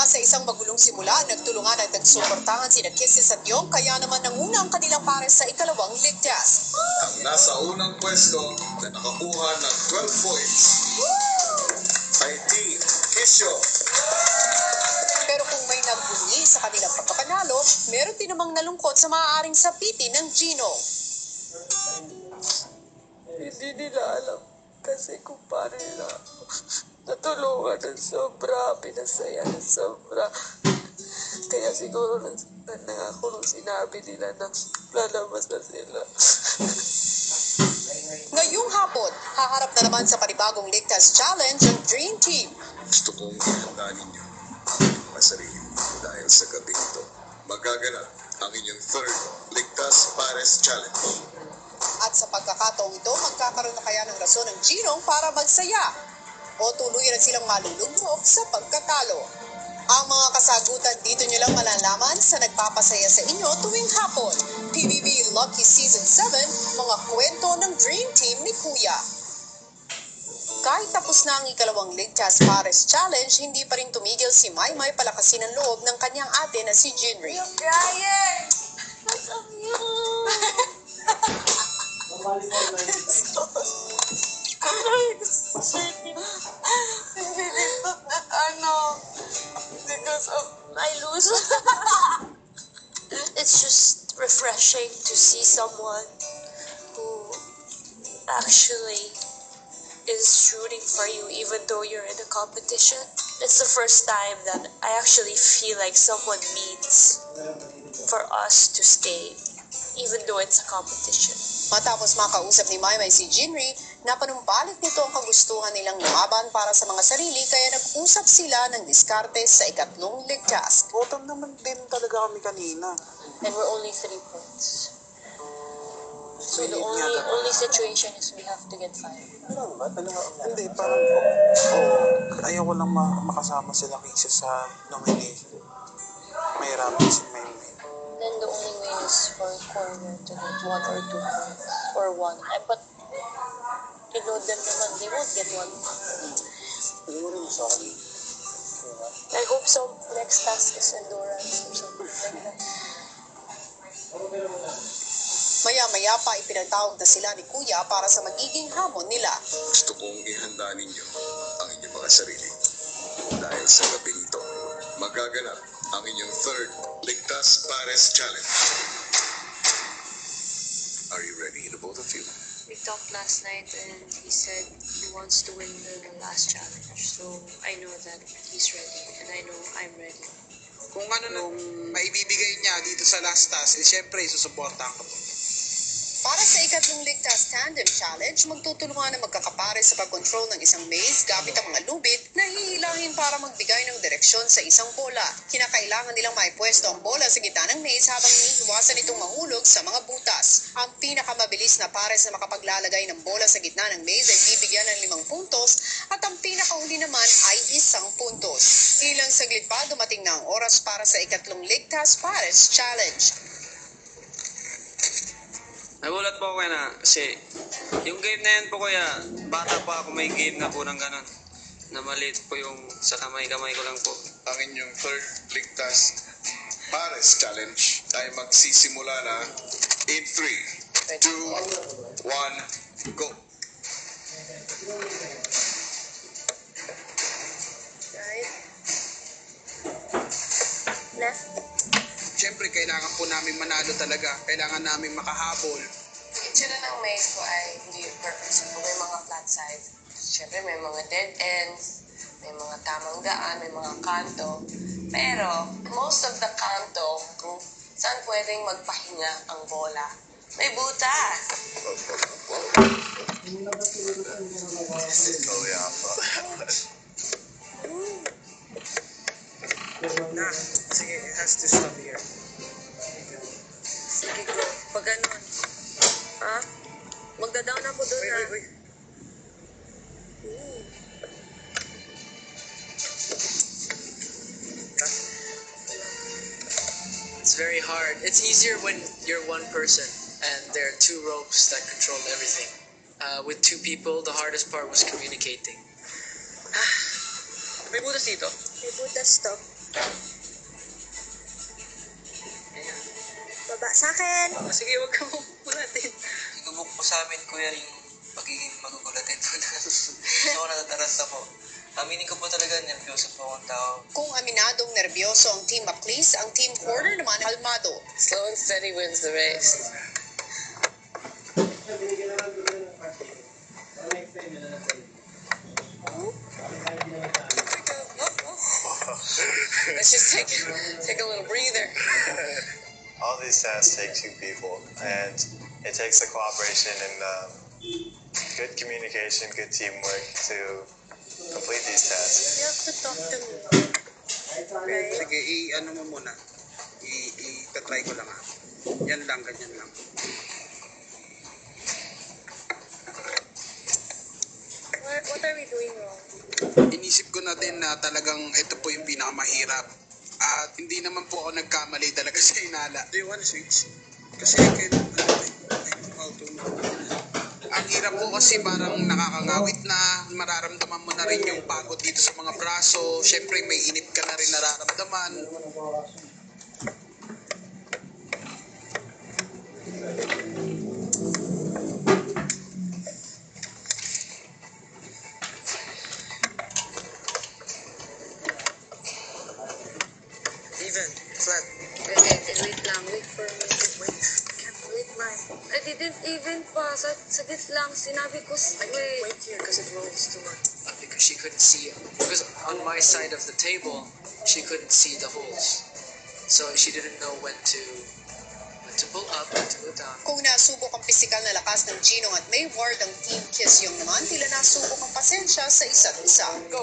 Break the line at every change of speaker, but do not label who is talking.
sa isang magulong simula, nagtulungan at nagsuportahan sina Kisses at Yong, kaya naman nanguna ang kanilang pares sa ikalawang ligtas.
Ang nasa unang pwesto na nakakuha ng 12 points ay Team Kisyo.
Pero kung may nagbunyi sa kanilang pagkapanalo, meron din namang nalungkot sa maaaring sapitin ng Gino.
Hindi nila alam kasi kung paano nila natulungan ng sobra, pinasaya ng sobra. Kaya siguro nangako nung sinabi nila na lalabas na sila.
Ngayong hapon, haharap na naman sa panibagong ligtas challenge ang Dream Team.
Gusto kong ihanda ninyo ang mga sarili dahil sa gabi ito magaganap ang inyong third Ligtas Pares Challenge.
At sa pagkakataong ito, magkakaroon na kaya ng rason ng Ginong para magsaya o tuluyan na silang malulugmok sa pagkatalo. Ang mga kasagutan dito nyo lang malalaman sa nagpapasaya sa inyo tuwing hapon. PBB Lucky Season 7, mga kwento ng Dream Team ni Kuya. Kahit tapos na ang ikalawang Ligtas Pares Challenge, hindi pa rin tumigil si Maymay palakasin ang loob ng kanyang ate na si Jinri.
I'm crying! What's up, you? Because of I lose.
It's just refreshing to see someone who actually is rooting for you even though you're in a competition. It's the first time that I actually feel like someone means for us to stay even though it's a competition.
Matapos makausap ni Maymay si Jinri, napanumbalik nito ang kagustuhan nilang lumaban para sa mga sarili kaya nag-usap sila ng diskarte sa ikatlong ligtas.
Bottom naman din talaga kami kanina.
And we're only 3 points. So the only situation is we have to get 5.
Hindi, parang ayaw ko lang makasama sila kaysa sa nomination. Mahirapan si Maymay.
Then the only way is for corner to get 1 or 2 points. Or 1. But you know them naman, they won't get 1. I hope so. Next task is endurance or something like that.
Maya-maya pa ipinagtawag na sila ni Kuya para sa magiging hamon nila.
Gusto kong ihanda ninyo ang inyong mga sarili dahil sa gabi ito magaganap ang inyong third Ligtas Pares Challenge. Are you ready, the both of you?
We talked last night and he said he wants to win the last challenge. So I know that he's ready and I know I'm ready.
Kung ano nung maibibigay niya dito sa last task, syempre susuportahan ko po.
Para sa ikatlong Ligtas Tandem Challenge, magtutulungan na magkakapare sa pag-control ng isang maze gamit ang mga lubid na hihilahin para magbigay ng direksyon sa isang bola. Kinakailangan nilang maipwesto ang bola sa gitna ng maze habang iniiwasan itong mahulog sa mga butas. Ang pinakamabilis na pares na makapaglalagay ng bola sa gitna ng maze ay bibigyan ng 5 puntos at ang pinakahuli naman ay 1 puntos. Ilang saglit pa dumating na ang oras para sa ikatlong Ligtas Pares Challenge.
Nagulat po ako na kasi yung game na yan po kuya, bata pa ako may game na po ng ganun. Na maliit po yung sa kamay-kamay ko lang po.
Ang inyong third Ligtas Pares Challenge ay magsisimula na in 3, 2, 1, go!
Right? Left.
Siyempre, kailangan po namin manalo talaga. Kailangan namin makahabol.
Itsura ng maze ko ay hindi perfect. So, may mga flat sides. Siyempre, may mga dead ends, may mga tamang daan, may mga kanto. Pero, most of the kanto, kung saan pwedeng magpahinga ang bola, may butas.
Na, sige, it has to stop here.
Sige ko, pag ganun. Ha? Magda-down ako doon na.
Wait.
It's very hard. It's easier when you're one person and there are 2 ropes that control everything. With 2 people, the hardest part was communicating.
May butas dito.
May butas to. Baba sa akin.
Sige, wag ka mapulatin.
Tinubok po sa amin, kuya, yung pagiging magugulatin po na. Gusto ko natataranta po. Aminin ko po talaga, nervyoso po akong tao.
Kung aminadong nervyoso ang Team Maclis, ang Team Hoarder naman kalmado.
Slow and steady wins the race. Let's just take a little breather.
All these tasks take two people, and it takes the cooperation and good communication, good teamwork to complete these tasks.
You have to talk to me. Right?
Sige, ano mo muna. I-try ko lang ha. Yan lang, ganyan lang.
What are we doing wrong?
Inisip ko na din na talagang ito po yung pinakamahirap. At hindi naman po ako nagkamali talaga sa hinala. Do you want to switch? Kasi I can how to ang hirap po kasi parang nakakangawit na, mararamdaman mo na rin yung pagod dito sa mga braso. Siyempre may inip ka na rin nararamdaman.
Even, flat.
Wait lang. Wait for me. Wait, man. I didn't even pa. Saglit lang. Sinabi ko, wait.
Wait here because it rolls too much. Because she couldn't see. Because on my side of the table, she couldn't see the holes. So she didn't know when to pull up, when to go down.
Kung nasubok ang pisikal na lakas ng Ginong at Mayward, ang Team Kiss yung naman tila nasubok ang pasensya sa isa't isa.
Go.